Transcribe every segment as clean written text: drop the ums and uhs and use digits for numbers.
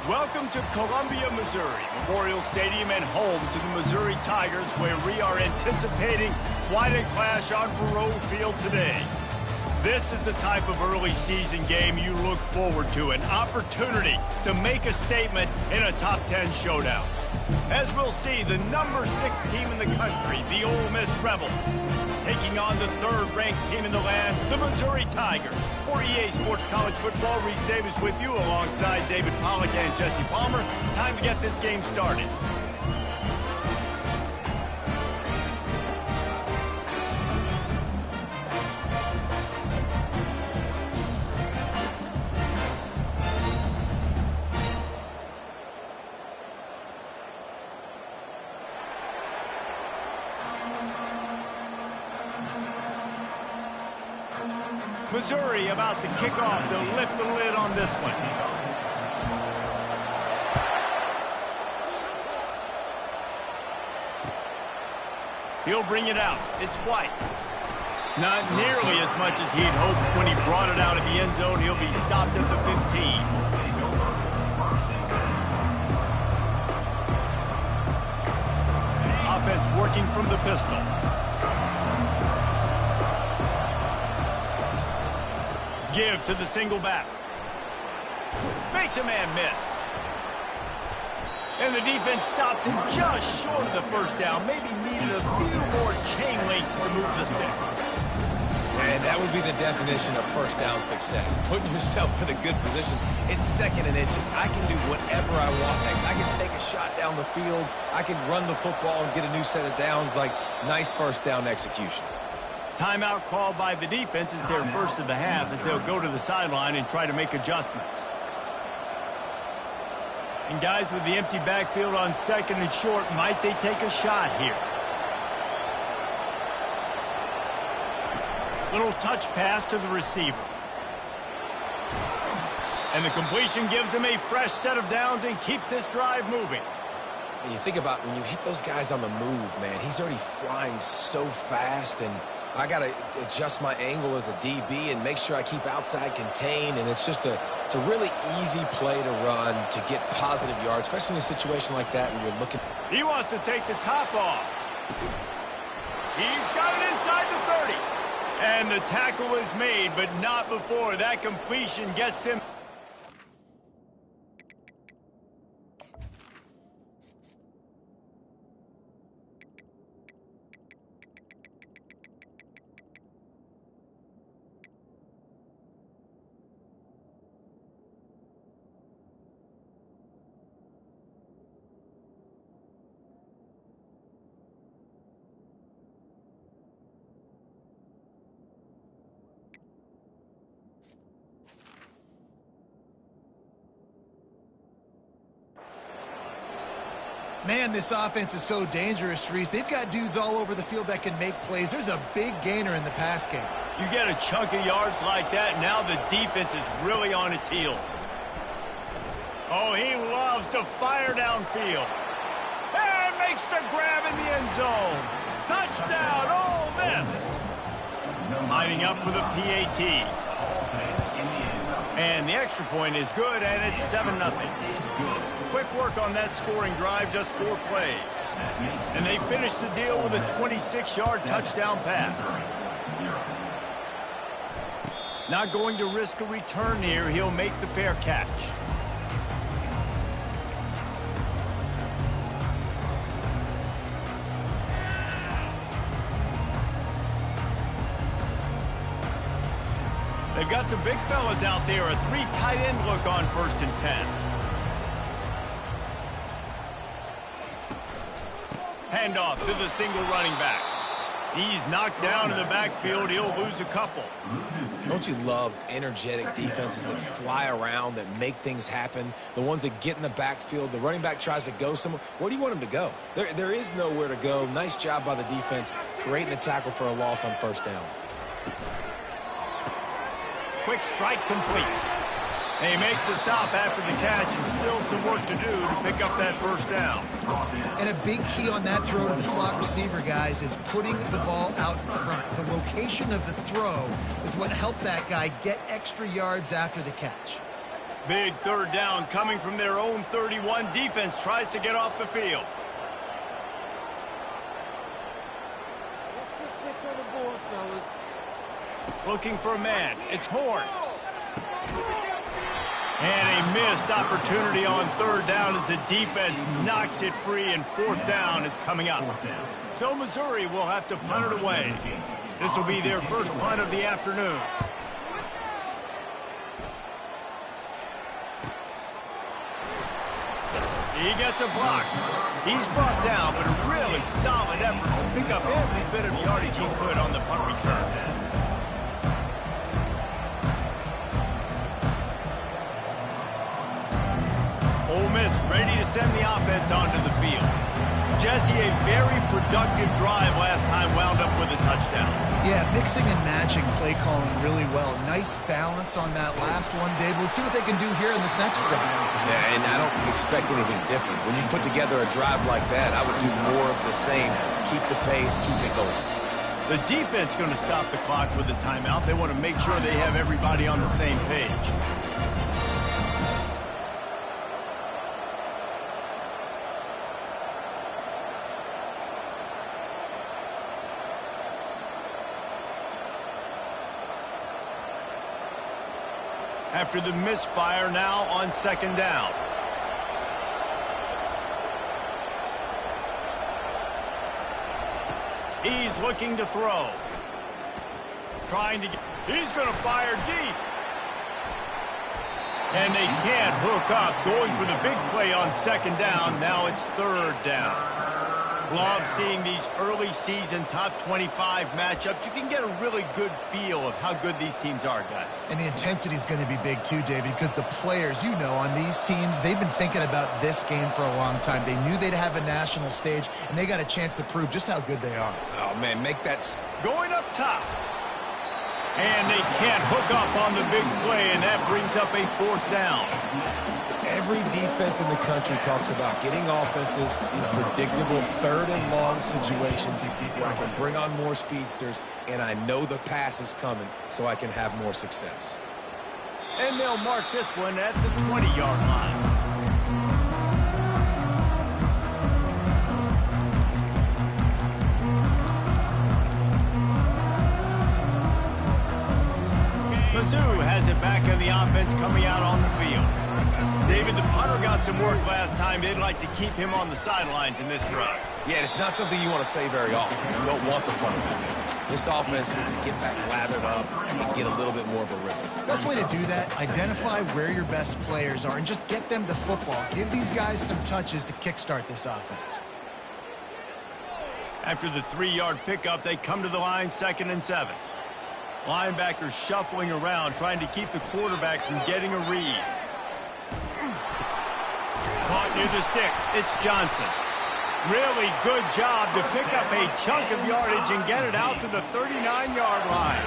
Welcome to Columbia, Missouri, Memorial Stadium and home to the Missouri Tigers, where we are anticipating quite a clash on Faroe Field today. This is the type of early season game you look forward to, an opportunity to make a statement in a top 10 showdown. As we'll see, the number 6 team in the country, the Ole Miss Rebels, taking on the third-ranked team in the land, the Missouri Tigers. For EA Sports College Football, Reese Davis with you alongside David Pollack and Jesse Palmer. Time to get this game started. Missouri about to kick off to lift the lid on this one. He'll bring it out. It's White. Not nearly as much as he'd hoped when he brought it out of the end zone. He'll be stopped at the 15. Offense working from the pistol. Give to the single back. Makes a man miss. And the defense stops him just short of the first down. Maybe needed a few more chain links to move the sticks. And that would be the definition of first down success. Putting yourself in a good position. It's second and inches. I can do whatever I want next. I can take a shot down the field. I can run the football and get a new set of downs. Like, nice first down execution. Timeout called by the defense is their first of the half as they'll go to the sideline and try to make adjustments. And guys with the empty backfield on second and short, might they take a shot here? Little touch pass to the receiver. And the completion gives him a fresh set of downs and keeps this drive moving. And you think about when you hit those guys on the move, man, he's already flying so fast, and I got to adjust my angle as a DB and make sure I keep outside contained, and it's just it's a really easy play to run to get positive yards, especially in a situation like that when you're looking. He wants to take the top off. He's got it inside the 30. And the tackle is made, but not before that completion gets him. Man, this offense is so dangerous, Reese. They've got dudes all over the field that can make plays. There's a big gainer in the pass game. You get a chunk of yards like that, now the defense is really on its heels. Oh, he loves to fire downfield. And makes the grab in the end zone. Touchdown, Ole Miss. Lining up with a PAT. And the extra point is good, and it's 7-0. Quick work on that scoring drive, just 4 plays. And they finish the deal with a 26-yard touchdown pass. Not going to risk a return here. He'll make the fair catch. They've got the big fellas out there, a 3 tight end look on 1st and 10. Handoff to the single running back. He's knocked down in the backfield. He'll lose a couple. Don't you love energetic defenses that fly around, that make things happen? The ones that get in the backfield. The running back tries to go somewhere. Where do you want him to go? There is nowhere to go. Nice job by the defense creating the tackle for a loss on 1st down. Quick strike complete. They make the stop after the catch, and still some work to do to pick up that 1st down. And a big key on that throw to the slot receiver, guys, is putting the ball out in front. The location of the throw is what helped that guy get extra yards after the catch. Big third down coming from their own 31. Defense tries to get off the field. Looking for a man. It's Horn. And a missed opportunity on third down as the defense knocks it free, and fourth down is coming up. So Missouri will have to punt it away. This will be their first punt of the afternoon. He gets a block. He's brought down, but a really solid effort to pick up every bit of yardage he could on the punt return. Ole Miss ready to send the offense onto the field. Jesse, a very productive drive last time wound up with a touchdown. Yeah, mixing and matching play calling really well. Nice balance on that last one, Dave. Let's see what they can do here in this next drive. Yeah, and I don't expect anything different. When you put together a drive like that, I would do more of the same. Keep the pace, keep it going. The defense going to stop the clock with a timeout. They want to make sure they have everybody on the same page. After the misfire, now on second down. He's looking to throw. Trying to get... He's going to fire deep. And they can't hook up. Going for the big play on second down. Now it's third down. Love seeing these early season top 25 matchups. You can get a really good feel of how good these teams are, guys. And the intensity is going to be big too, David, because the players, you know, on these teams, they've been thinking about this game for a long time. They knew they'd have a national stage, and they got a chance to prove just how good they are. Oh, man, make that... Going up top. And they can't hook up on the big play, and that brings up a fourth down. Every defense in the country talks about getting offenses in predictable third and long situations where I can bring on more speedsters and I know the pass is coming so I can have more success. And they'll mark this one at the 20-yard line. Mizzou has it back on the offense coming out on the field. David, the punter got some work last time. They'd like to keep him on the sidelines in this drive. Yeah, it's not something you want to say very often. You don't want the punter to do. This offense needs to get back lathered up and get a little bit more of a rhythm. Best way to do that, identify where your best players are and just get them the football. Give these guys some touches to kickstart this offense. After the 3-yard pickup, they come to the line, 2nd and 7. Linebackers shuffling around, trying to keep the quarterback from getting a read. Caught near the sticks. It's Johnson. Really good job to pick up a chunk of yardage and get it out to the 39-yard line.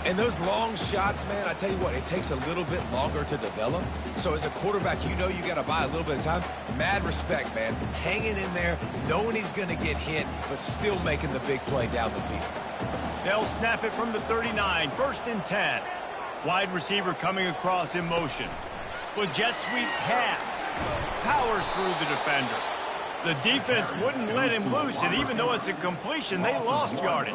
And those long shots, man, I tell you what, it takes a little bit longer to develop. So as a quarterback, you know you got to buy a little bit of time. Mad respect, man. Hanging in there, knowing he's going to get hit, but still making the big play down the field. They'll snap it from the 39, 1st and 10. Wide receiver coming across in motion. With jet sweep pass. Powers through the defender. The defense wouldn't let him loose, and even though it's a completion, they lost yardage.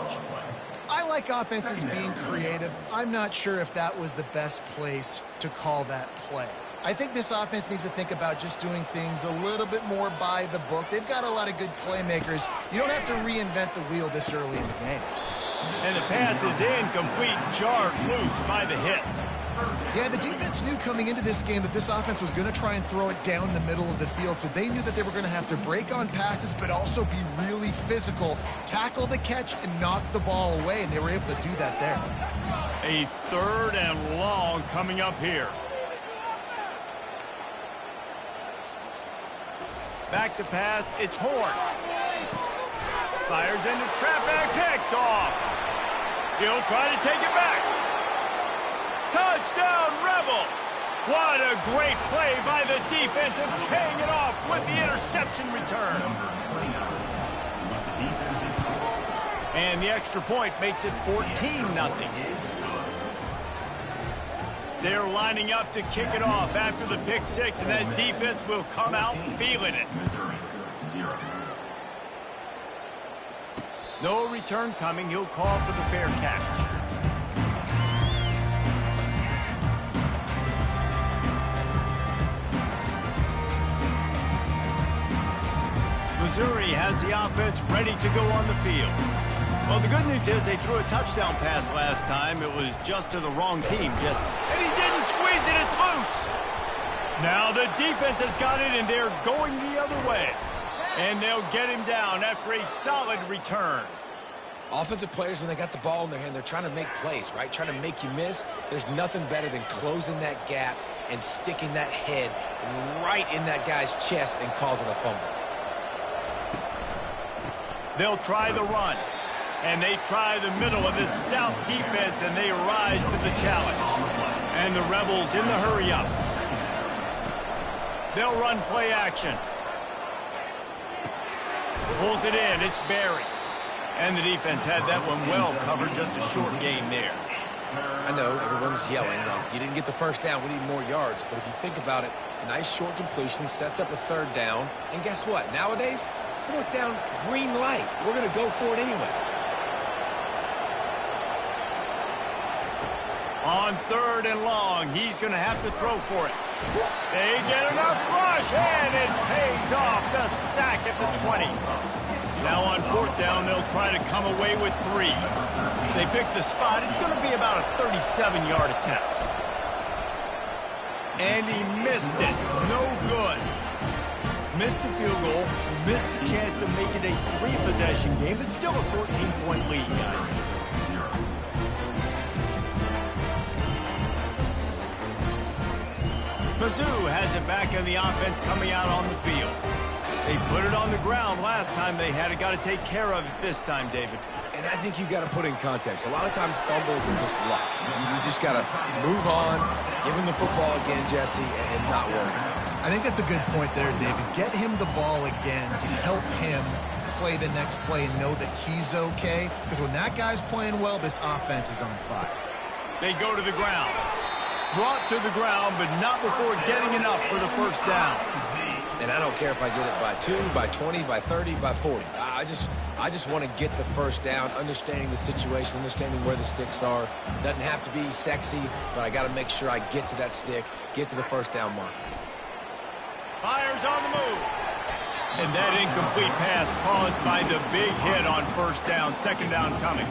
I like offenses being creative. I'm not sure if that was the best place to call that play. I think this offense needs to think about just doing things a little bit more by the book. They've got a lot of good playmakers. You don't have to reinvent the wheel this early in the game. And the pass is incomplete, jarred loose by the hit. Yeah, the defense knew coming into this game that this offense was going to try and throw it down the middle of the field, so they knew that they were going to have to break on passes but also be really physical, tackle the catch, and knock the ball away, and they were able to do that there. A 3rd and long coming up here. Back to pass, it's Horn. Fires into traffic, picked off. He'll try to take it back. Touchdown, Rebels! What a great play by the defense and paying it off with the interception return. And the extra point makes it 14-0. They're lining up to kick it off after the pick six, and that defense will come out feeling it. No return coming. He'll call for the fair catch. Missouri has the offense ready to go on the field. Well, the good news is they threw a touchdown pass last time. It was just to the wrong team. And he didn't squeeze it. It's loose. Now the defense has got it, and they're going the other way. And they'll get him down after a solid return. Offensive players, when they got the ball in their hand, they're trying to make plays, right? Trying to make you miss. There's nothing better than closing that gap and sticking that head right in that guy's chest and causing a fumble. They'll try the run. And they try the middle of this stout defense, and they rise to the challenge. And the Rebels in the hurry-up. They'll run play action. Pulls it in. It's Barry. And the defense had that one well covered. Just a short game there. I know everyone's yelling, like, you didn't get the first down, we need more yards. But if you think about it, nice short completion, sets up a third down. And guess what? Nowadays, fourth down, green light. We're going to go for it anyways. On third and long, he's going to have to throw for it. They get enough rush, and it pays off. The sack at the 20. Now on fourth down, they'll try to come away with 3. They pick the spot. It's going to be about a 37-yard attempt. And he missed it. No good. Missed the field goal. Missed the chance to make it a 3-possession game. It's still a 14-point lead, guys. Mizzou has it back in the offense coming out on the field. They put it on the ground last time they had it. Got to take care of it this time, David. And I think you got to put in context. A lot of times fumbles are just luck. You just got to move on, give him the football again, Jesse, and not worry about it. I think that's a good point there, David. Get him the ball again to help him play the next play and know that he's okay. Because when that guy's playing well, this offense is on fire. They go to the ground. Brought to the ground, but not before getting enough for the first down. And I don't care if I get it by 2, by 20, by 30, by 40. I just want to get the first down, understanding the situation, understanding where the sticks are. Doesn't have to be sexy, but I got to make sure I get to that stick, get to the first down mark. Fires on the move. And that incomplete pass caused by the big hit on first down. Second down coming.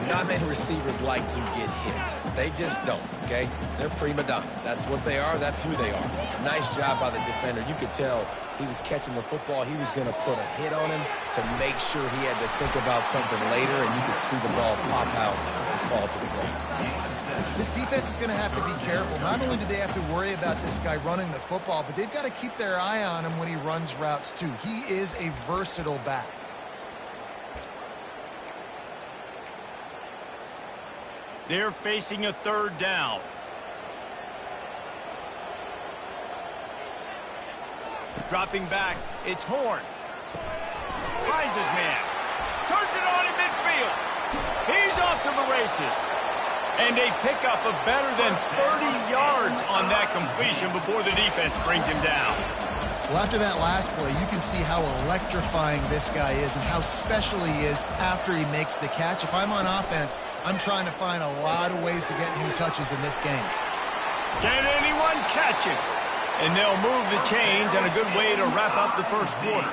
Not many receivers like to get hit. They just don't, okay? They're prima donnas. That's what they are. That's who they are. Nice job by the defender. You could tell he was catching the football. He was going to put a hit on him to make sure he had to think about something later, and you could see the ball pop out and fall to the ground. This defense is going to have to be careful. Not only do they have to worry about this guy running the football, but they've got to keep their eye on him when he runs routes, too. He is a versatile back. They're facing a third down. Dropping back, it's Horn. Finds his man. Turns it on in midfield. He's off to the races. And they pick up a better than 30 yards on that completion before the defense brings him down. Well, after that last play, you can see how electrifying this guy is and how special he is after he makes the catch. If I'm on offense, I'm trying to find a lot of ways to get him touches in this game. Can anyone catch him? And they'll move the chains, and a good way to wrap up the first quarter.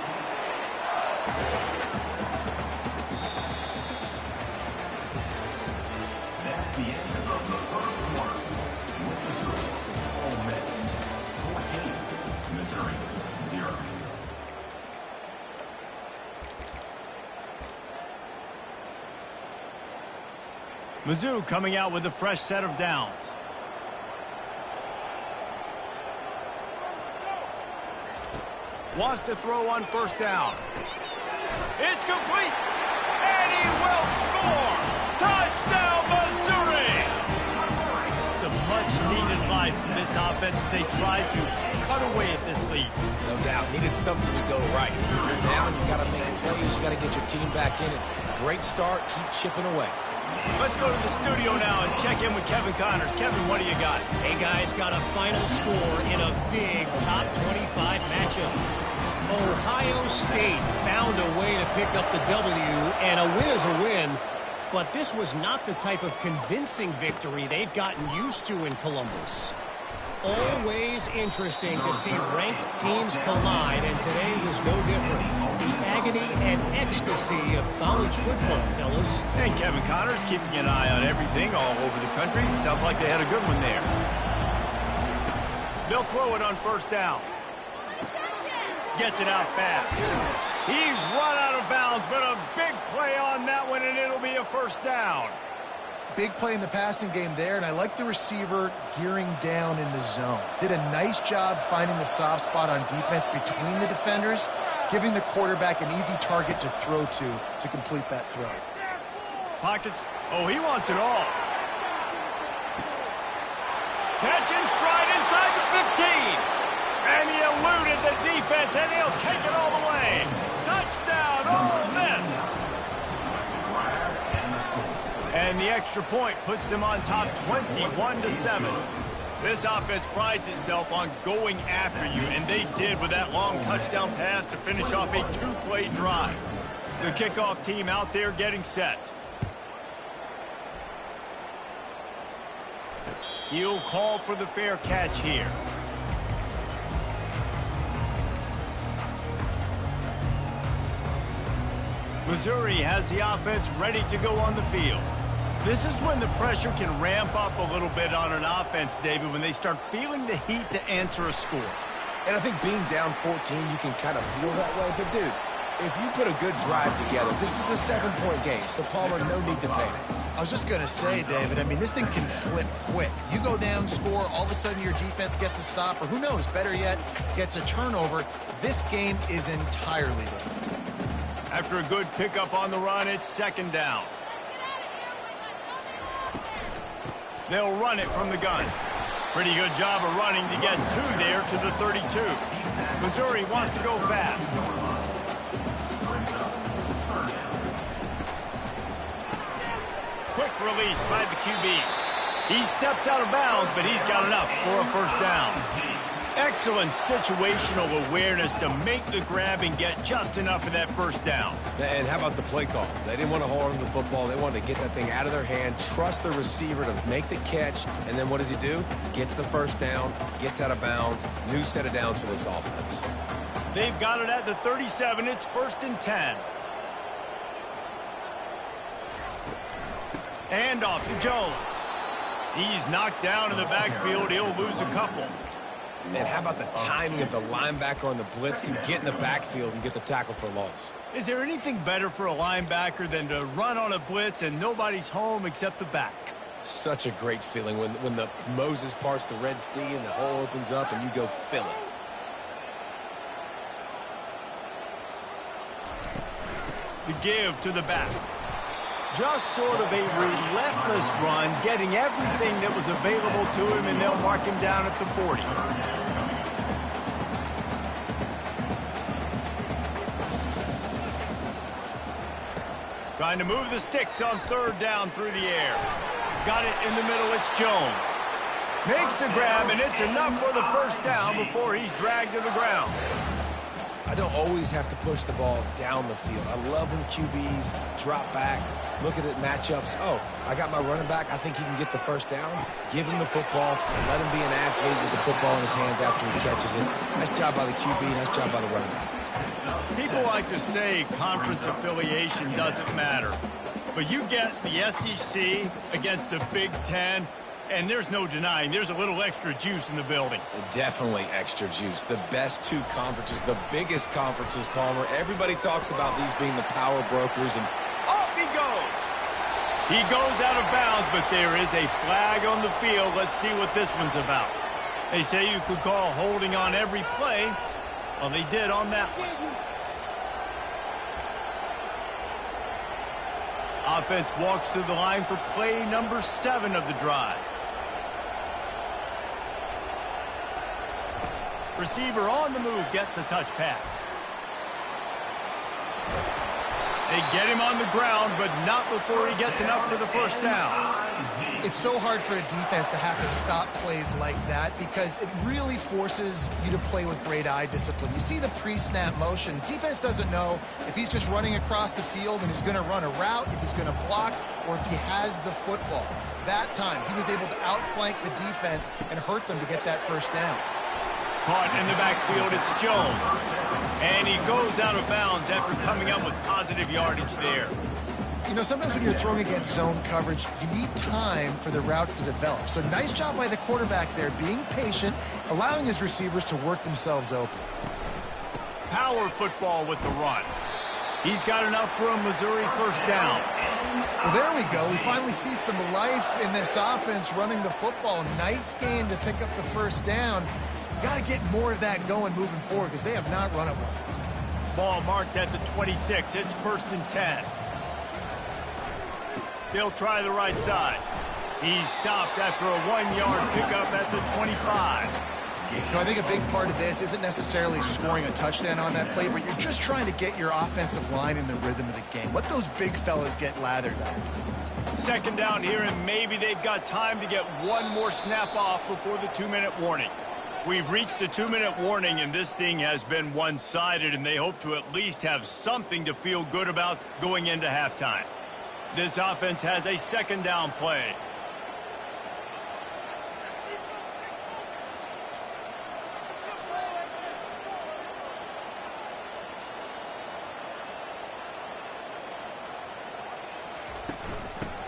Mizzou coming out with a fresh set of downs. Wants to throw on first down. It's complete. And he will score. Touchdown, Missouri. It's a much-needed life for this offense as they try to cut away at this lead. No doubt. Needed something to go right. You're down. You got to make plays. You got to get your team back in it. Great start. Keep chipping away. Let's go to the studio now and check in with Kevin Connors. Kevin, what do you got? Hey, guys, got a final score in a big top 25 matchup. Ohio State found a way to pick up the W, and a win is a win. But this was not the type of convincing victory they've gotten used to in Columbus. Always interesting to see ranked teams collide, and today was no different. The agony and ecstasy of college football, fellas. And Kevin Connors keeping an eye on everything all over the country. Sounds like they had a good one there. They'll throw it on first down. Gets it out fast. He's run out of bounds, but a big play on that one, and it'll be a first down. Big play in the passing game there, and I like the receiver gearing down in the zone. Did a nice job finding the soft spot on defense between the defenders, giving the quarterback an easy target to throw to complete that throw. Pockets. Oh, he wants it all. Catch in stride inside the 15. And he eluded the defense, and he'll take it all the way. Touchdown, Ole Miss. And the extra point puts them on top 21-7. This offense prides itself on going after you, and they did with that long touchdown pass to finish off a two-play drive. The kickoff team out there getting set. He'll call for the fair catch here. Missouri has the offense ready to go on the field. This is when the pressure can ramp up a little bit on an offense, David, when they start feeling the heat to answer a score. And I think being down 14, you can kind of feel that way. But, dude, if you put a good drive together, this is a 7-point game, so Palmer, no need to panic. I was just going to say, David, I mean, this thing can flip quick. You go down, score, all of a sudden your defense gets a stop, or who knows, better yet, gets a turnover. This game is entirely different. After a good pickup on the run, it's second down. They'll run it from the gun. Pretty good job of running to get two there to the 32. Missouri wants to go fast. Quick release by the QB. He steps out of bounds, but he's got enough for a first down. Excellent situational awareness to make the grab and get just enough of that first down. And how about the play call? They didn't want to hold on to the football. They wanted to get that thing out of their hand, trust the receiver to make the catch, and then what does he do? Gets the first down, gets out of bounds. New set of downs for this offense. They've got it at the 37. It's 1st and 10. And off to Jones. He's knocked down in the backfield. He'll lose a couple. And how about the timing of the linebacker on the blitz to get in the backfield and get the tackle for loss? Is there anything better for a linebacker than to run on a blitz and nobody's home except the back? Such a great feeling when the Moses parts the Red Sea and the hole opens up and you go fill it. The give to the back. Just sort of a relentless run, getting everything that was available to him, and they'll mark him down at the 40. Trying to move the sticks on third down through the air. Got it in the middle, it's Jones. Makes the grab, and it's enough for the first down before he's dragged to the ground. I don't always have to push the ball down the field. I love when QBs drop back, look at it matchups. Oh, I got my running back. I think he can get the first down. Give him the football. Let him be an athlete with the football in his hands after he catches it. Nice job by the QB. Nice job by the running back. People like to say conference affiliation doesn't matter. But you get the SEC against the Big Ten, and there's no denying there's a little extra juice in the building. Definitely extra juice. The best two conferences, the biggest conferences, Palmer. Everybody talks about these being the power brokers, and off he goes. He goes out of bounds, but there is a flag on the field. Let's see what this one's about. They say you could call holding on every play. Well, they did on that one. Offense walks to the line for play number 7 of the drive. Receiver on the move gets the touch pass. They get him on the ground, but not before he gets enough for the first down. It's so hard for a defense to have to stop plays like that because it really forces you to play with great eye discipline. You see the pre-snap motion. Defense doesn't know if he's just running across the field and he's going to run a route, if he's going to block, or if he has the football. That time, he was able to outflank the defense and hurt them to get that first down. Caught in the backfield, it's Jones. And he goes out of bounds after coming up with positive yardage there. You know, sometimes when you're throwing against zone coverage, you need time for the routes to develop. So nice job by the quarterback there, being patient, allowing his receivers to work themselves open. Power football with the run. He's got enough for a Missouri first down. Well, there we go. We finally see some life in this offense running the football. Nice game to pick up the first down. Got to get more of that going moving forward because they have not run it well. Ball marked at the 26. It's 1st and 10. They'll try the right side. He's stopped after a 1-yard pickup at the 25. You know, I think a big part of this isn't necessarily scoring a touchdown on that play, but you're just trying to get your offensive line in the rhythm of the game. Let those big fellas get lathered up. Second down here, and maybe they've got time to get one more snap off before the 2-minute warning. We've reached the 2-minute warning, and this thing has been one-sided, and they hope to at least have something to feel good about going into halftime. This offense has a second down play.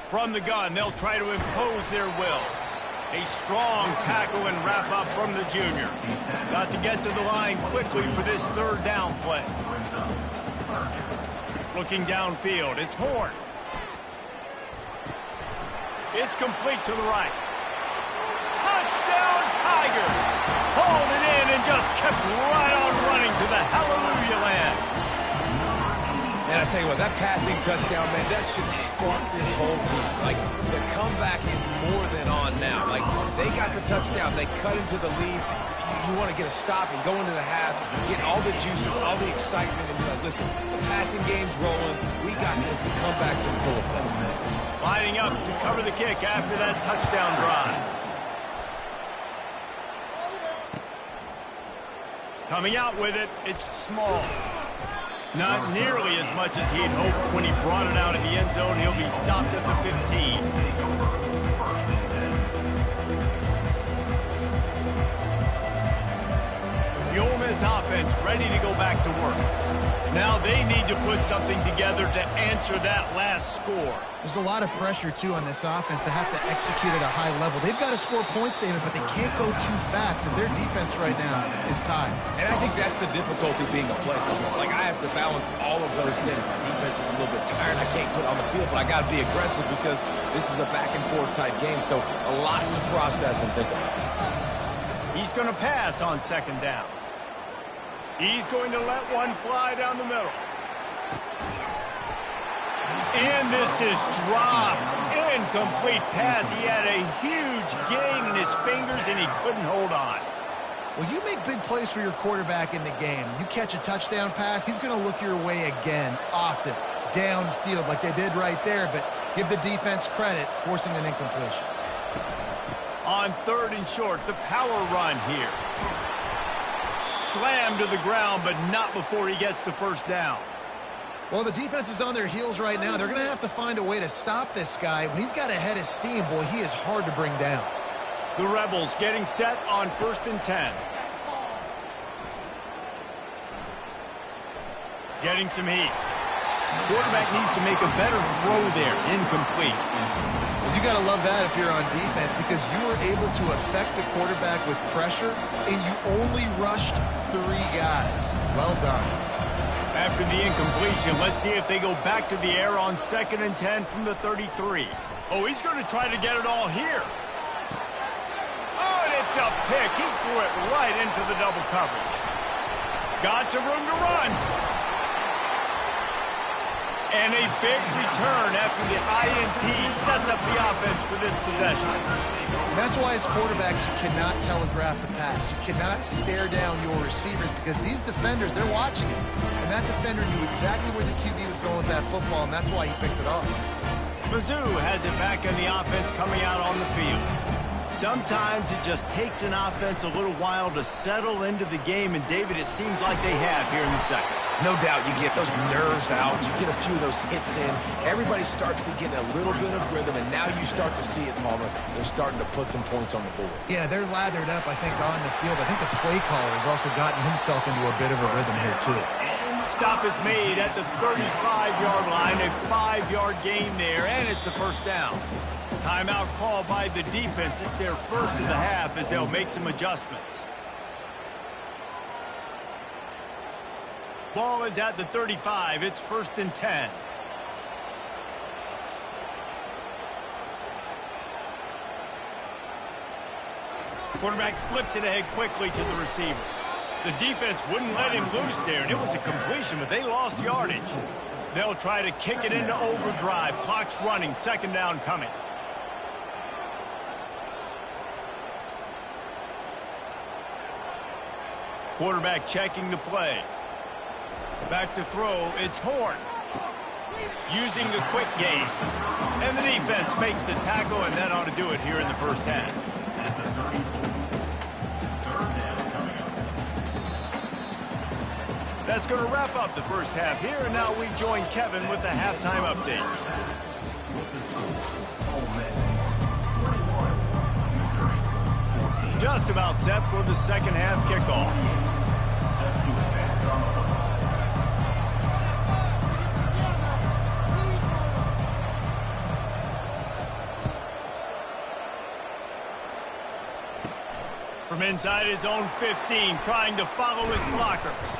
From the gun, they'll try to impose their will. A strong tackle and wrap up from the junior. Got to get to the line quickly for this third down play. Looking downfield, it's Horn. It's complete to the right. Touchdown, Tigers! Hauled it in and just kept right on running to the hallelujah land. And I tell you what, that passing touchdown, man, that should spark this whole team. Like, the comeback is more than on now. Like, they got the touchdown. They cut into the lead. You want to get a stop and go into the half, get all the juices, all the excitement, and be like, listen, the passing game's rolling. We got this. The comeback's in full effect. Lining up to cover the kick after that touchdown drive. Coming out with it, it's Small. Not nearly as much as he had hoped when he brought it out in the end zone. He'll be stopped at the 15. The Ole Miss offense ready to go back to work. Now they need to put something together to answer that last score. There's a lot of pressure, too, on this offense to have to execute at a high level. They've got to score points, David, but they can't go too fast because their defense right now is tied. And I think that's the difficulty being a player. Like, I have to balance all of those things. My defense is a little bit tired. I can't put it on the field, but I got to be aggressive because this is a back-and-forth type game, so a lot to process and think about. He's going to pass on second down. He's going to let one fly down the middle. And this is dropped. Incomplete pass. He had a huge gain in his fingers, and he couldn't hold on. Well, you make big plays for your quarterback in the game. You catch a touchdown pass, he's going to look your way again, often, downfield like they did right there, but give the defense credit, forcing an incompletion. On third and short, the power run here. Slammed to the ground, but not before he gets the first down. Well, the defense is on their heels right now. They're going to have to find a way to stop this guy. When he's got a head of steam, boy, he is hard to bring down. The Rebels getting set on 1st and 10. Getting some heat. Quarterback needs to make a better throw there. Incomplete. You got to love that if you're on defense because you were able to affect the quarterback with pressure, and you only rushed 3 guys. Well done. After the incompletion, let's see if they go back to the air on 2nd and 10 from the 33. Oh, he's going to try to get it all here. Oh, and it's a pick. He threw it right into the double coverage. Got some room to run. And a big return after the INT sets up the offense for this possession. And that's why as quarterbacks, you cannot telegraph the pass. You cannot stare down your receivers because these defenders, they're watching it. And that defender knew exactly where the QB was going with that football, and that's why he picked it off. Mizzou has it back on the offense coming out on the field. Sometimes it just takes an offense a little while to settle into the game, and David, it seems like they have here in the second. No doubt you get those nerves out, you get a few of those hits in, everybody starts to get a little bit of rhythm, and now you start to see it, Palmer. They're starting to put some points on the board. Yeah, they're lathered up, I think, on the field. I think the play caller has also gotten himself into a bit of a rhythm here, too. Stop is made at the 35-yard line, a 5-yard gain there, and it's a first down. Timeout call by the defense. It's their first of the half as they'll make some adjustments. Ball is at the 35. It's 1st and 10. Quarterback flips it ahead quickly to the receiver. The defense wouldn't let him loose there, and it was a completion, but they lost yardage. They'll try to kick it into overdrive. Clock's running. 2nd down coming. Quarterback checking the play. Back to throw. It's Horn. Using the quick game. And the defense makes the tackle, and that ought to do it here in the first half. That's going to wrap up the first half here, and now we join Kevin with the halftime update. Just about set for the second half kickoff. From inside his own 15, trying to follow his blockers.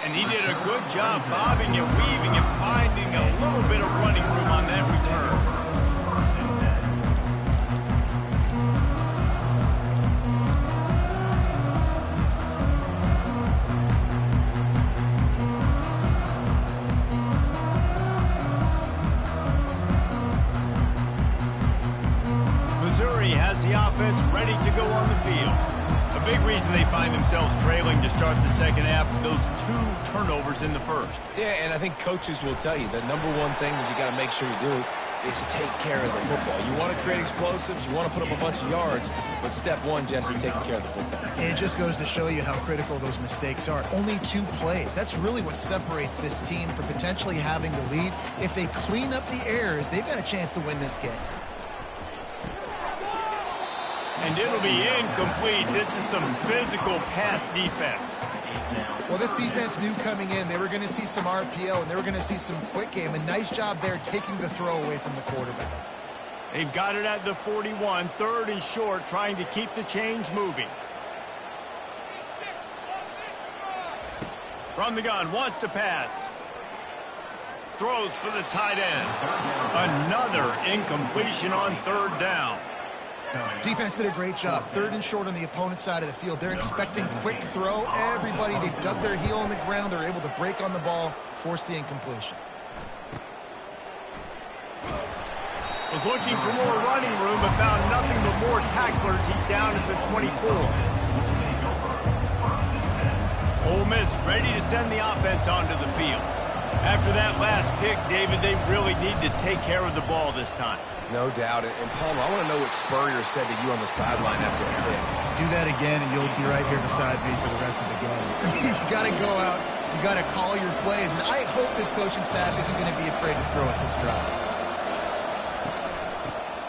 And he did a good job bobbing and weaving and finding a little bit of running room on that return. Missouri has the offense ready to go on the field. A big reason they find themselves trailing to start the second half with those 2 turnovers in the first. Yeah, and I think coaches will tell you the number one thing that you got to make sure you do is take care of the football. You want to create explosives, you want to put up a bunch of yards, but step one, Jesse, taking care of the football. It just goes to show you how critical those mistakes are. Only 2 plays. That's really what separates this team from potentially having the lead. If they clean up the errors, they've got a chance to win this game. And it'll be incomplete. This is some physical pass defense. Well, this defense knew coming in they were going to see some RPO and they were going to see some quick game. A nice job there taking the throw away from the quarterback. They've got it at the 41, 3rd and short, trying to keep the chains moving. From the gun, wants to pass. Throws for the tight end. Another incompletion on 3rd down. Defense did a great job. 3rd and short on the opponent's side of the field. They're expecting quick throw. Everybody, they dug their heel on the ground. They're able to break on the ball, force the incompletion. Was looking for more running room, but found nothing but more tacklers. He's down at the 24. Ole Miss ready to send the offense onto the field. After that last pick, David, they really need to take care of the ball this time. No doubt. And Palmer, I want to know what Spurrier said to you on the sideline after a pick. Do that again, and you'll be right here beside me for the rest of the game. You got to go out. You got to call your plays. And I hope this coaching staff isn't going to be afraid to throw at this drive.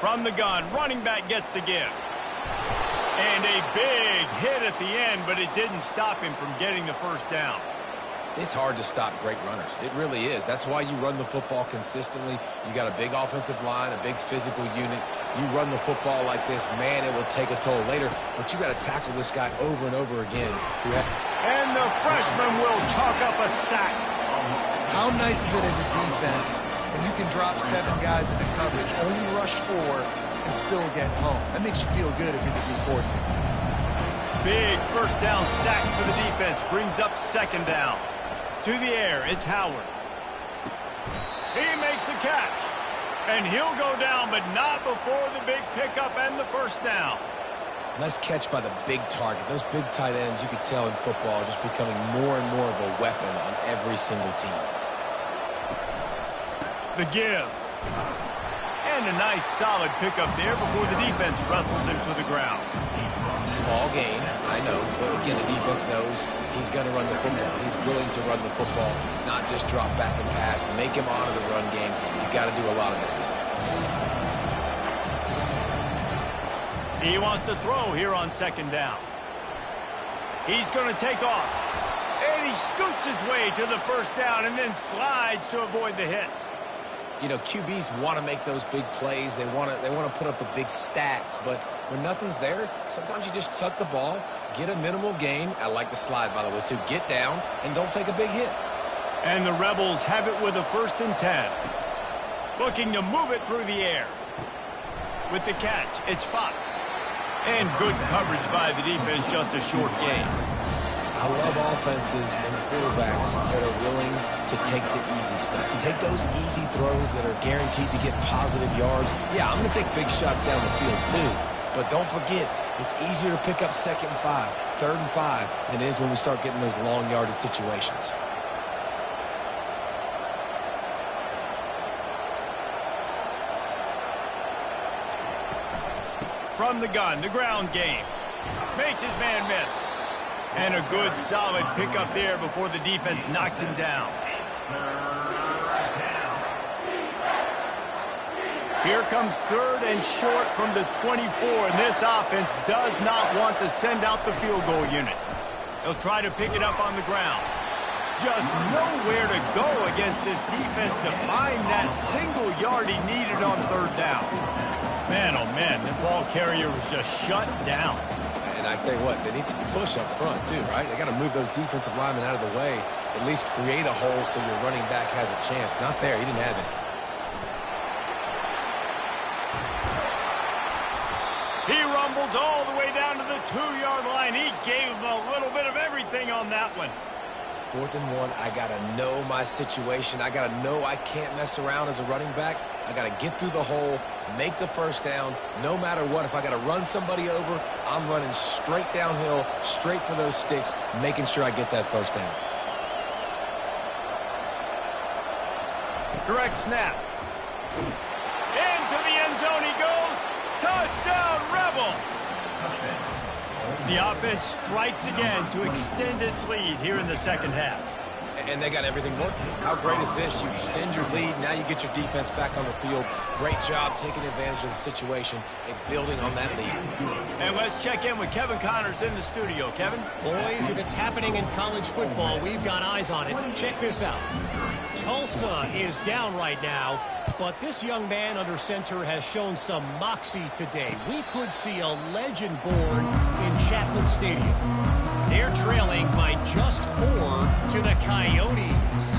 From the gun, running back gets to give. And a big hit at the end, but it didn't stop him from getting the first down. It's hard to stop great runners. It really is. That's why you run the football consistently. You got a big offensive line, a big physical unit. You run the football like this, man, it will take a toll later. But you got to tackle this guy over and over again. And the freshman will chalk up a sack. How nice is it as a defense when you can drop 7 guys into coverage, only rush 4, and still get home? That makes you feel good if you're the D coordinator. Big first down sack for the defense. Brings up 2nd down. To the air, it's Howard. He makes the catch. And he'll go down, but not before the big pickup and the first down. Nice catch by the big target. Those big tight ends, you could tell in football, are just becoming more and more of a weapon on every single team. The give. And a nice solid pickup there before the defense wrestles him to the ground. Small gain, I know, but again, the defense knows he's going to run the football. He's willing to run the football, not just drop back and pass, make him honor the run game. You got to do a lot of this. He wants to throw here on second down. He's going to take off. And he scoots his way to the first down and then slides to avoid the hit. You know, QBs want to make those big plays. They want to put up the big stats. But when nothing's there, sometimes you just tuck the ball, get a minimal gain. I like the slide, by the way, too. Get down and don't take a big hit. And the Rebels have it with a 1st and 10. Looking to move it through the air. With the catch, it's Fox. And good coverage by the defense, just a short gain. I love offenses and quarterbacks that are willing to take the easy stuff. Take those easy throws that are guaranteed to get positive yards. Yeah, I'm going to take big shots down the field too. But don't forget, it's easier to pick up 2nd and 5, 3rd and 5 than it is when we start getting those long yardage situations. From the gun, the ground game. Makes his man miss. And a good, solid pickup there before the defense knocks him down. Here comes 3rd and short from the 24, and this offense does not want to send out the field goal unit. He'll try to pick it up on the ground. Just nowhere to go against this defense to find that single yard he needed on 3rd down. Man, oh man, the ball carrier was just shut down. And I tell you what, they need to push up front too, right? They got to move those defensive linemen out of the way, at least create a hole so your running back has a chance. Not there, he didn't have it. He rumbles all the way down to the 2-yard line. He gave him a little bit of everything on that one. 4th and 1, I got to know my situation. I got to know I can't mess around as a running back. I got to get through the hole, make the first down, no matter what. If I got to run somebody over, I'm running straight downhill, straight for those sticks, making sure I get that first down. Direct snap. Into the end zone he goes. Touchdown, Rebels! The offense strikes again to extend its lead here in the 2nd half. And they got everything working. How great is this? You extend your lead, now you get your defense back on the field. Great job taking advantage of the situation and building on that lead. And let's check in with Kevin Connors in the studio. Kevin? Boys, if it's happening in college football, we've got eyes on it. Check this out. Tulsa is down right now, but this young man under center has shown some moxie today. We could see a legend born in Chapman Stadium. They're trailing by just 4 to the Coyotes.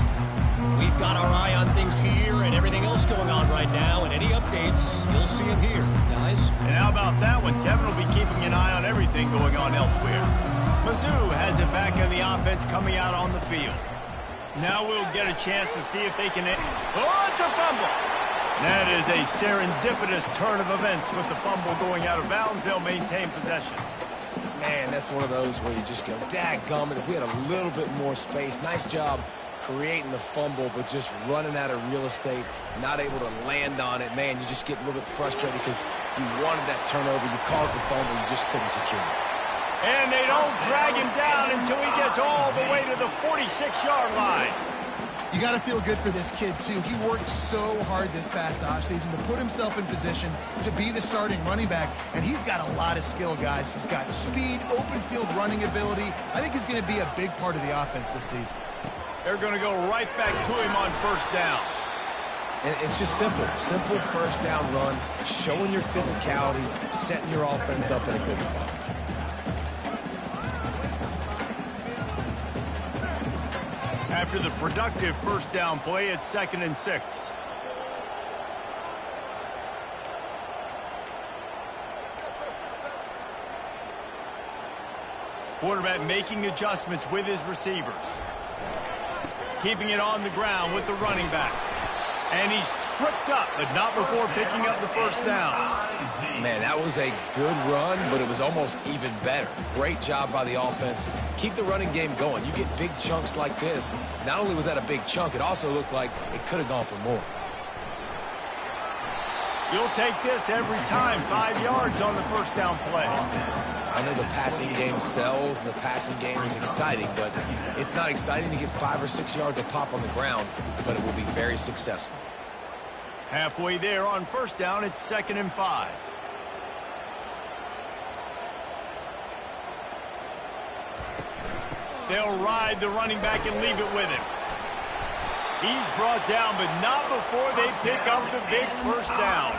We've got our eye on things here and everything else going on right now, and any updates, you'll see them here, guys. And how about that one? Kevin will be keeping an eye on everything going on elsewhere. Mizzou has it back in the offense coming out on the field. Now we'll get a chance to see if they can... Oh, it's a fumble! That is a serendipitous turn of events with the fumble going out of bounds. They'll maintain possession. Man, that's one of those where you just go, dadgummit, if we had a little bit more space. Nice job creating the fumble, but just running out of real estate, not able to land on it. Man, you just get a little bit frustrated because you wanted that turnover. You caused the fumble, you just couldn't secure it. And they don't drag him down until he gets all the way to the 46-yard line. You got to feel good for this kid, too. He worked so hard this past offseason to put himself in position to be the starting running back, and he's got a lot of skill, guys. He's got speed, open field running ability. I think he's going to be a big part of the offense this season. They're going to go right back to him on 1st down. And it's just simple. Simple first down run, showing your physicality, setting your offense up in a good spot. After the productive 1st down play, it's 2nd and 6. Quarterback making adjustments with his receivers. Keeping it on the ground with the running back. And he's tripped up, but not before picking up the first down. Man, that was a good run, but it was almost even better. Great job by the offense. Keep the running game going. You get big chunks like this. Not only was that a big chunk, it also looked like it could have gone for more. You'll take this every time. 5 yards on the first down play. I know the passing game sells and the passing game is exciting, but it's not exciting to get 5 or 6 yards of pop on the ground, but it will be very successful. Halfway there on first down, it's 2nd and 5. They'll ride the running back and leave it with him. He's brought down, but not before they pick up the big first down.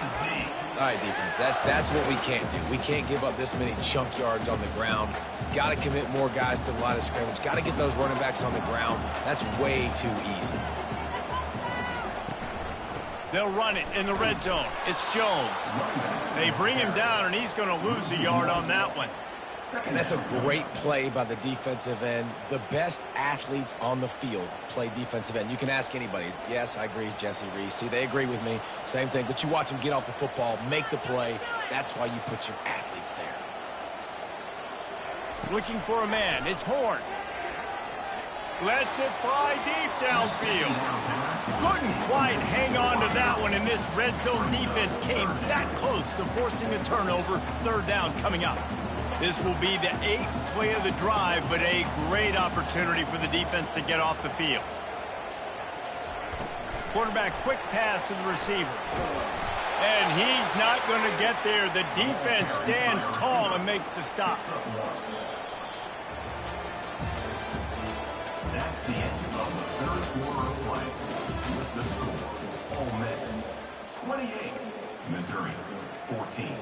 All right, defense, that's what we can't do. We can't give up this many chunk yards on the ground. Got to commit more guys to the line of scrimmage. Got to get those running backs on the ground. That's way too easy. They'll run it in the red zone. It's Jones. They bring him down, and he's going to lose a yard on that one. And that's a great play by the defensive end. The best athletes on the field play defensive end. You can ask anybody. Yes, I agree, Jesse Reese. See, they agree with me. Same thing. But you watch them get off the football, make the play. That's why you put your athletes there. Looking for a man. It's Horn. Lets it fly deep downfield. Couldn't quite hang on to that one, and this red zone defense came that close to forcing a turnover. 3rd down coming up. This will be the 8th play of the drive, but a great opportunity for the defense to get off the field. Quarterback quick pass to the receiver. And he's not going to get there. The defense stands tall and makes the stop. That's the end of the 3rd quarter of play. With the score, Ole Miss 28, Missouri 14.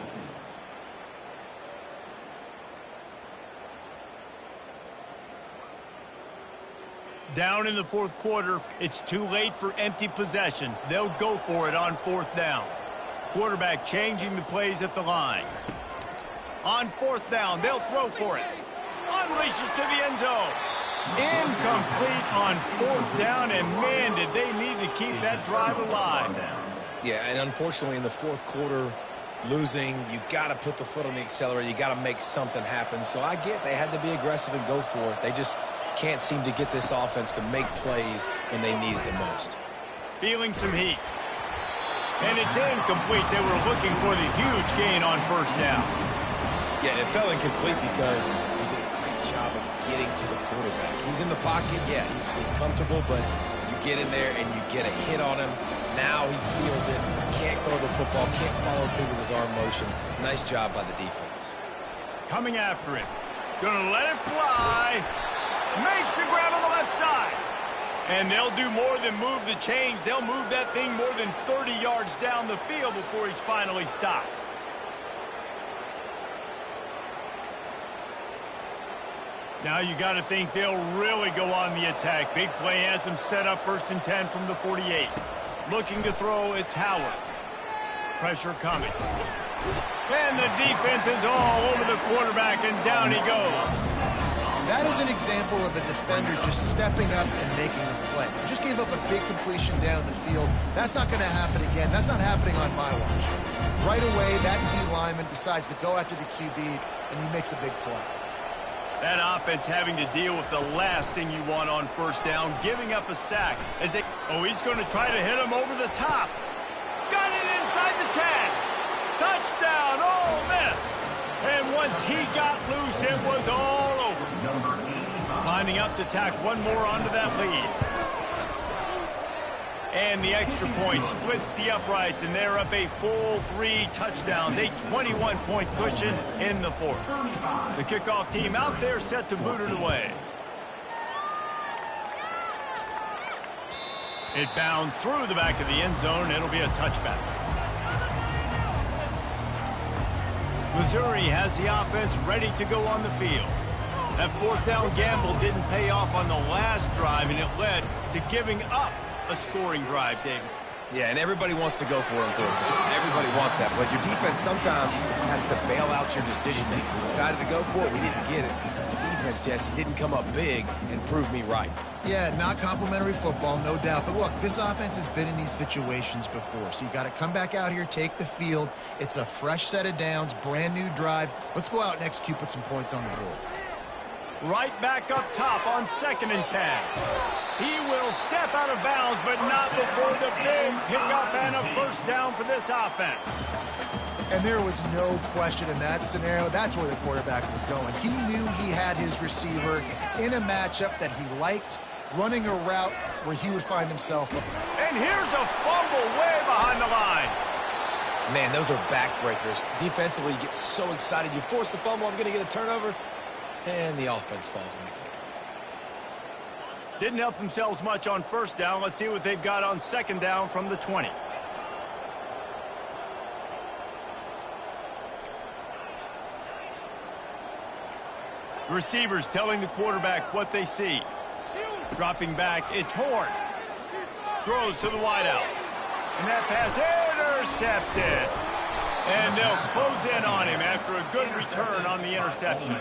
Down in the 4th quarter, it's too late for empty possessions. They'll go for it on 4th down. Quarterback changing the plays at the line. On 4th down, they'll throw for it. Unleashes to the end zone. Incomplete on 4th down, and man, did they need to keep that drive alive. Yeah, and unfortunately in the 4th quarter, losing, you got to put the foot on the accelerator. You got to make something happen. So I get they had to be aggressive and go for it. They just can't seem to get this offense to make plays when they need it the most. Feeling some heat. And it's incomplete. They were looking for the huge gain on 1st down. Yeah, it fell incomplete because he did a great job of getting to the quarterback. He's in the pocket. Yeah, he's comfortable, but you get in there and you get a hit on him. Now he feels it. Can't throw the football. Can't follow through with his arm motion. Nice job by the defense. Coming after him. Gonna let it fly. Makes the grab on the left side. And they'll do more than move the chains. They'll move that thing more than 30 yards down the field before he's finally stopped. Now you got to think they'll really go on the attack. Big play has them set up 1st and 10 from the 48. Looking to throw, it's Howard. Pressure coming. And the defense is all over the quarterback, and down he goes. That is an example of a defender just stepping up and making a play. Just gave up a big completion down the field. That's not going to happen again. That's not happening on my watch. Right away, that D lineman decides to go after the QB, and he makes a big play. That offense having to deal with the last thing you want on 1st down, giving up a sack. He's going to try to hit him over the top. Got it inside the 10. Touchdown, Ole Miss. And once he got loose, it was all over. Lining up to tack one more onto that lead. And the extra point splits the uprights, and they're up a full 3 touchdowns, a 21-point cushion in the 4th. The kickoff team out there set to boot it away. It bounds through the back of the end zone. It'll be a touchback. Missouri has the offense ready to go on the field. That 4th down gamble didn't pay off on the last drive, and it led to giving up a scoring drive, David. Yeah, and everybody wants to go for it on 4th down. Everybody wants that, but your defense sometimes has to bail out your decision-making. We decided to go for it. We didn't get it. The defense, Jesse, didn't come up big and prove me right. Yeah, not complimentary football, no doubt. But look, this offense has been in these situations before. So you got to come back out here, take the field. It's a fresh set of downs, brand new drive. Let's go out and execute, put some points on the board. Right back up top on 2nd and 10. He will step out of bounds, but not before the big pickup and a first down for this offense. And there was no question in that scenario. That's where the quarterback was going. He knew he had his receiver in a matchup that he liked, running a route where he would find himself. And here's a fumble way behind the line. Man, those are backbreakers. Defensively, you get so excited. You force the fumble, I'm going to get a turnover, and the offense falls in the field. Didn't help themselves much on first down. Let's see what they've got on 2nd down from the 20. Receivers telling the quarterback what they see. Dropping back, it's Horn. Throws to the wideout. And that pass intercepted. And they'll close in on him after a good return on the interception.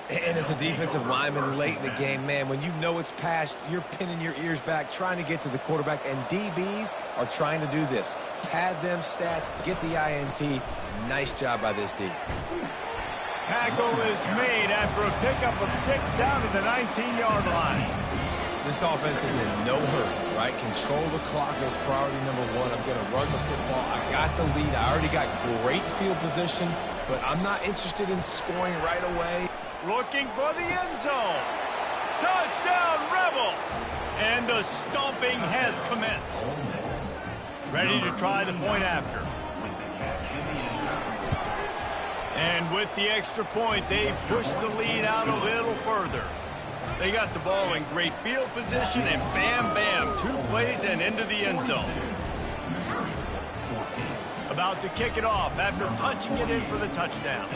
And as a defensive lineman late in the game, man, when you know it's past, you're pinning your ears back, trying to get to the quarterback, and DBs are trying to do this. Pad them stats, get the INT. Nice job by this D. Tackle is made after a pickup of 6 down to the 19-yard line. This offense is in no hurry, right? Control the clock is priority number 1. I'm going to run the football. I got the lead. I already got great field position, but I'm not interested in scoring right away. Looking for the end zone. Touchdown, Rebels! And the stomping has commenced. Ready to try the point after. And with the extra point, they push the lead out a little further. They got the ball in great field position, and bam, bam, 2 plays and into the end zone. About to kick it off after punching it in for the touchdown.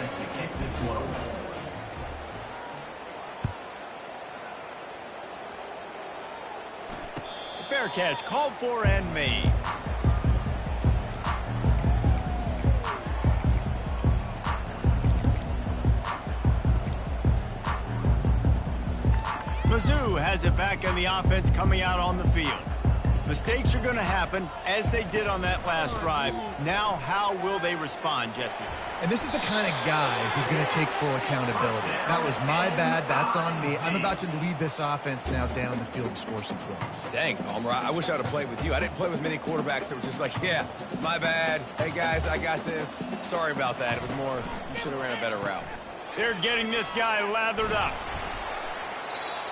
Fair catch called for and made. Mizzou has it back in the offense coming out on the field. Mistakes are going to happen, as they did on that last drive. Now, how will they respond, Jesse? And this is the kind of guy who's going to take full accountability. That was my bad. That's on me. I'm about to lead this offense now down the field and score some points. Dang, Palmer, I wish I would have played with you. I didn't play with many quarterbacks that were just like, yeah, my bad. Hey, guys, I got this. Sorry about that. It was more, you should have ran a better route. They're getting this guy lathered up.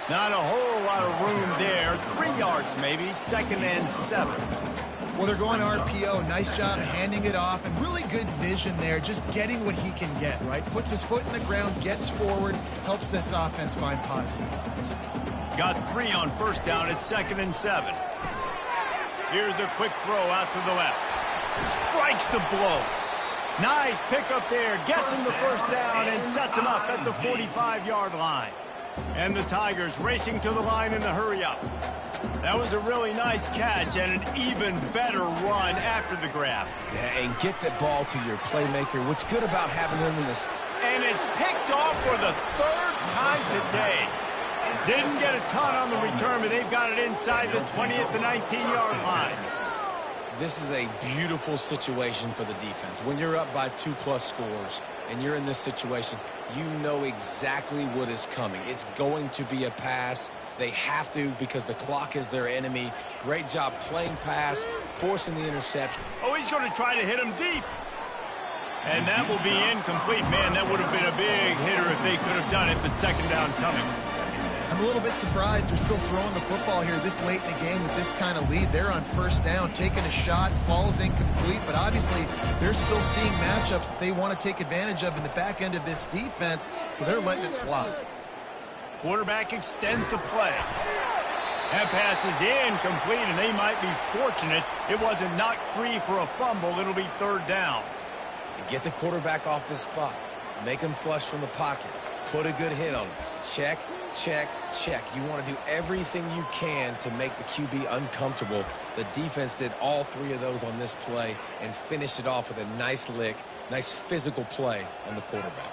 Not a whole lot of room there. 3 yards maybe, 2nd and 7. Well, they're going RPO. Nice job handing it off, and really good vision there, just getting what he can get, right? Puts his foot in the ground, gets forward, helps this offense find positive points. Got 3 on first down. It's 2nd and 7. Here's a quick throw out to the left. Strikes the blow. Nice pickup there. Gets him the first down and sets him up at the 45-yard line. And the Tigers racing to the line in a hurry-up. That was a really nice catch and an even better run after the grab. Yeah, and get the ball to your playmaker. What's good about having him in this? And it's picked off for the 3rd time today. Didn't get a ton on the return, but they've got it inside the 20 at the 19-yard line. This is a beautiful situation for the defense. When you're up by 2+ scores and you're in this situation, you know exactly what is coming. It's going to be a pass. They have to because the clock is their enemy. Great job playing pass, forcing the interception. Oh, he's going to try to hit him deep. And that will be incomplete. Man, that would have been a big hitter if they could have done it, but 2nd down coming. I'm a little bit surprised they're still throwing the football here this late in the game with this kind of lead. They're on first down, taking a shot, falls incomplete, but obviously they're still seeing matchups that they want to take advantage of in the back end of this defense, so they're letting it fly. Quarterback extends the play. That pass is incomplete, and they might be fortunate it wasn't knocked free for a fumble. It'll be 3rd down. Get the quarterback off his spot. Make him flush from the pocket. Put a good hit on him. Check, check, check. You want to do everything you can to make the QB uncomfortable. The defense did all 3 of those on this play and finished it off with a nice lick, nice physical play on the quarterback.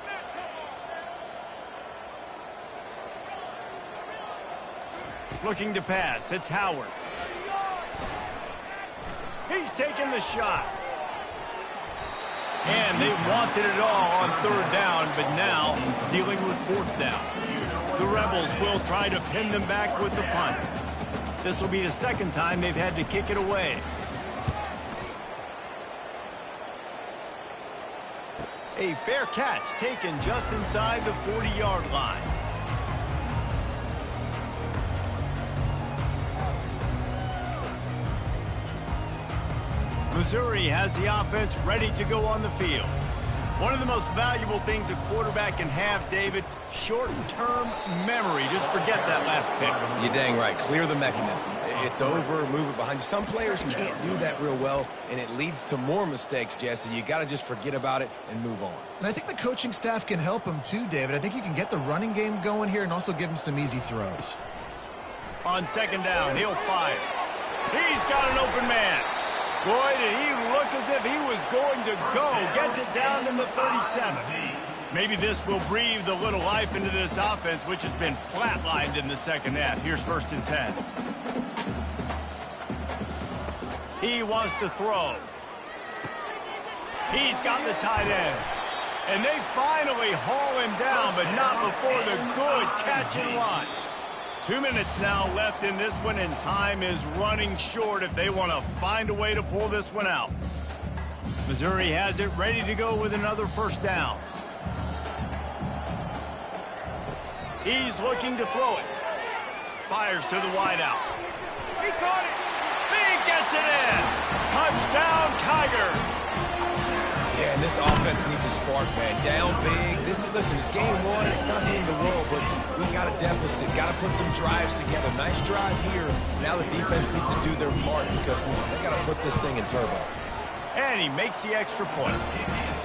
Looking to pass. It's Howard. He's taking the shot. And they wanted it all on third down, but now dealing with fourth down. The Rebels will try to pin them back with the punt. This will be the second time they've had to kick it away. A fair catch taken just inside the 40-yard line. Missouri has the offense ready to go on the field. One of the most valuable things a quarterback can have, David, short-term memory. Just forget that last pick. You're dang right. Clear the mechanism. It's over, move it behind you. Some players can't do that real well, and it leads to more mistakes, Jesse. You got to just forget about it and move on. And I think the coaching staff can help him too, David. I think you can get the running game going here and also give him some easy throws. On second down, he'll fire. He's got an open man. Boy, did he look as if he was going to go. Gets it down to the 37. Maybe this will breathe a little life into this offense, which has been flatlined in the second half. Here's 1st and 10. He wants to throw. He's got the tight end. And they finally haul him down, but not before the good catch and run. 2 minutes now left in this one, and time is running short if they want to find a way to pull this one out. Missouri has it ready to go with another first down. He's looking to throw it. Fires to the wideout. He caught it. He gets it in. Touchdown, Tigers. Yeah, and this offense needs a spark, man. Down big. Listen, it's game one. It's not the end of the world, but we got a deficit. Got to put some drives together. Nice drive here. Now the defense needs to do their part because they got to put this thing in turbo. And he makes the extra point.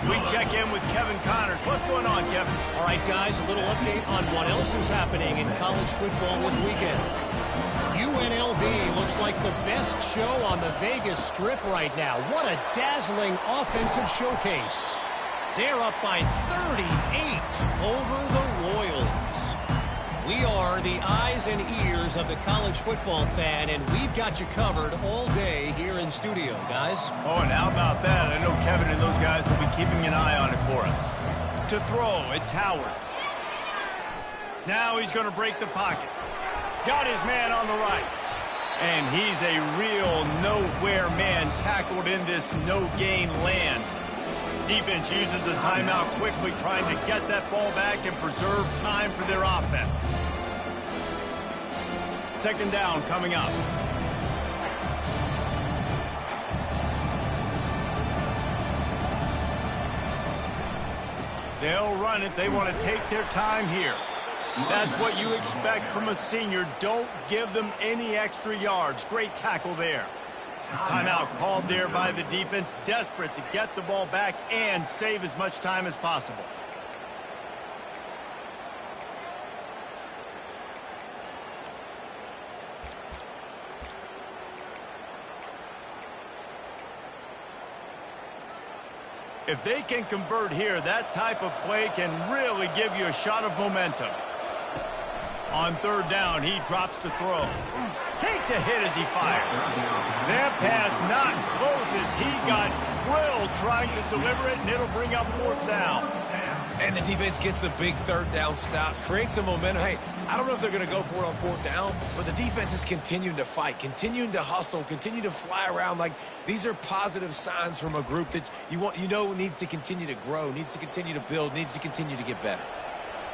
We check in with Kevin Connors. What's going on, Kevin? All right, guys, a little update on what else is happening in college football this weekend. UNLV looks like the best show on the Vegas Strip right now. What a dazzling offensive showcase. They're up by 38 over the Royals. We are the eyes and ears of the college football fan, and we've got you covered all day here in studio, guys. Oh, and how about that? I know Kevin and those guys will be keeping an eye on it for us. To throw, it's Howard. Now he's going to break the pocket. Got his man on the right. And he's a real nowhere man tackled in this no-gain land. Defense uses a timeout quickly, trying to get that ball back and preserve time for their offense. Second down coming up. They'll run it. They want to take their time here. That's what you expect from a senior. Don't give them any extra yards. Great tackle there. Timeout called there by the defense, desperate to get the ball back and save as much time as possible. If they can convert here, that type of play can really give you a shot of momentum. On third down, he drops to throw. Takes a hit as he fires. That pass not close as he got drilled trying to deliver it, and it'll bring up fourth down. And the defense gets the big third down stop, creates some momentum. Hey, I don't know if they're going to go for it on fourth down, but the defense is continuing to fight, continuing to hustle, continue to fly around. Like, these are positive signs from a group that you know needs to continue to grow, needs to continue to build, needs to continue to get better.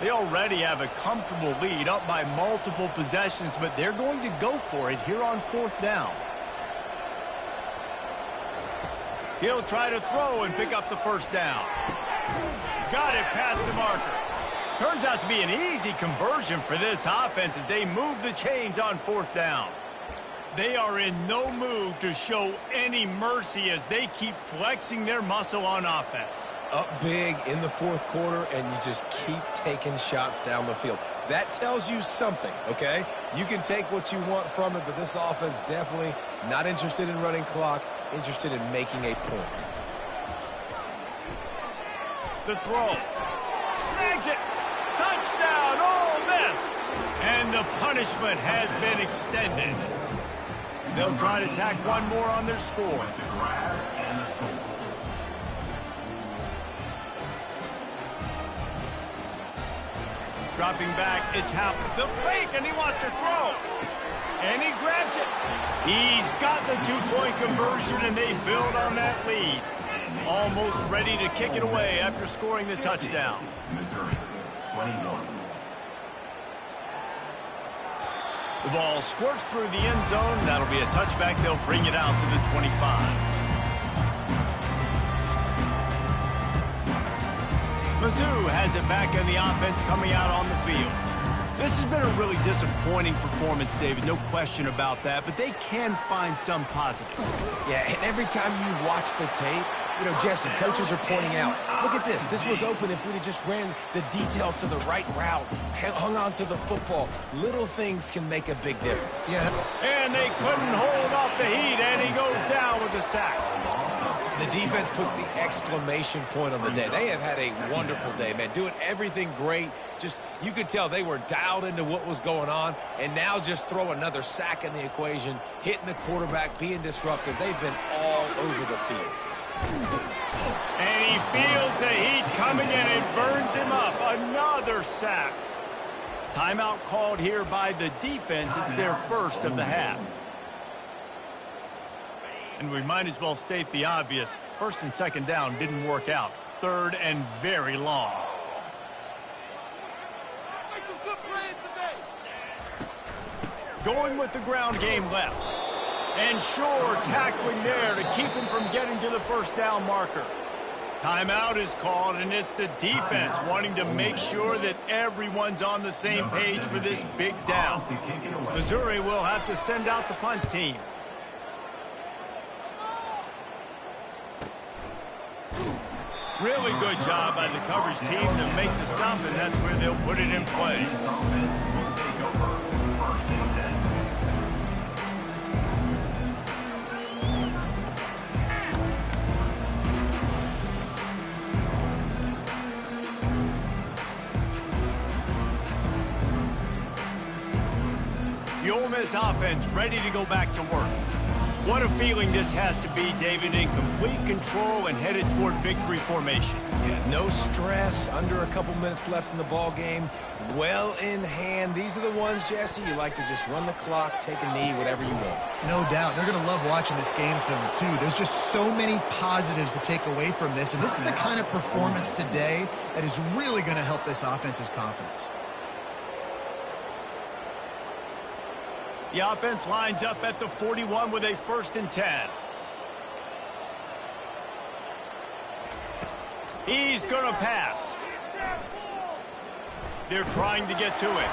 They already have a comfortable lead, up by multiple possessions, but they're going to go for it here on fourth down. He'll try to throw and pick up the first down. Got it past the marker. Turns out to be an easy conversion for this offense as they move the chains on fourth down. They are in no mood to show any mercy as they keep flexing their muscle on offense. Up big in the fourth quarter, and you just keep taking shots down the field. That tells you something, okay? You can take what you want from it, but this offense definitely not interested in running clock, interested in making a point. The throw. Snags it. Touchdown, Ole Miss. And the punishment has been extended. They'll try to tack one more on their score. The grab and the score. Dropping back, it's Howard. The fake, and he wants to throw. And he grabs it. He's got the two-point conversion, and they build on that lead. Almost ready to kick it away after scoring the touchdown. Missouri, 21. The ball squirts through the end zone. That'll be a touchback. They'll bring it out to the 25. Mizzou has it back in the offense coming out on the field. This has been a really disappointing performance, David. No question about that, but they can find some positive. Yeah, and every time you watch the tape, you know, Jesse, coaches are pointing out, look at this. This was open if we'd have just ran the details to the right route, hung on to the football. Little things can make a big difference. Yeah. And they couldn't hold off the heat, and he goes down with a sack. The defense puts the exclamation point on the day. They have had a wonderful day, man, doing everything great. Just, you could tell they were dialed into what was going on, and now just throw another sack in the equation, hitting the quarterback, being disruptive. They've been all over the field. And he feels the heat coming in and burns him up. Another sack. Timeout called here by the defense. It's their first of the half. And we might as well state the obvious. First and second down didn't work out. Third and very long. Going with the ground game left. And sure, tackling there to keep him from getting to the first down marker. Timeout is called, and it's the defense wanting to make sure that everyone's on the same page for this big down. Missouri will have to send out the punt team. Really good job by the coverage team to make the stop, and that's where they'll put it in play. This offense will take over first and 10. The Ole Miss offense ready to go back to work. What a feeling this has to be, David, in complete control and headed toward victory formation. Yeah, no stress, under a couple minutes left in the ball game, well in hand. These are the ones, Jesse, you like to just run the clock, take a knee, whatever you want. No doubt. They're going to love watching this game film, too. There's just so many positives to take away from this, and this is the kind of performance today that is really going to help this offense's confidence. The offense lines up at the 41 with a 1st and 10. He's going to pass. They're trying to get to it.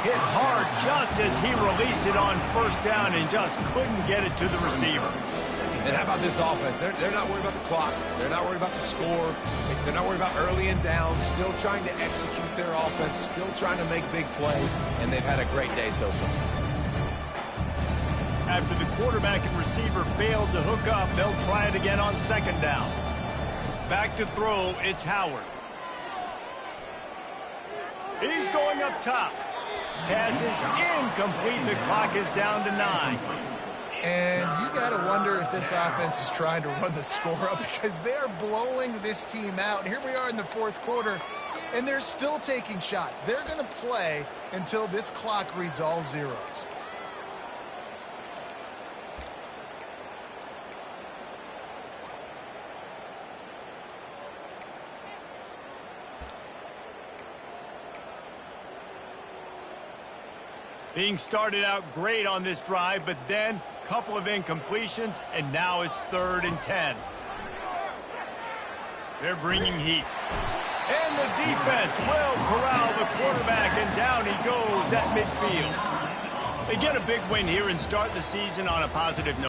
Hit hard just as he released it on 1st down and just couldn't get it to the receiver. And how about this offense? They're not worried about the clock. They're not worried about the score. They're not worried about early and down. Still trying to execute their offense. Still trying to make big plays. And they've had a great day so far. After the quarterback and receiver failed to hook up, they'll try it again on 2nd down. Back to throw, it's Howard. He's going up top. Pass is incomplete. The clock is down to 9. And you got to wonder if this offense is trying to run the score up because they're blowing this team out. Here we are in the 4th quarter, and they're still taking shots. They're going to play until this clock reads all zeros. Being started out great on this drive, but then a couple of incompletions, and now it's 3rd and 10. They're bringing heat. And the defense will corral the quarterback, and down he goes at midfield. They get a big win here and start the season on a positive note.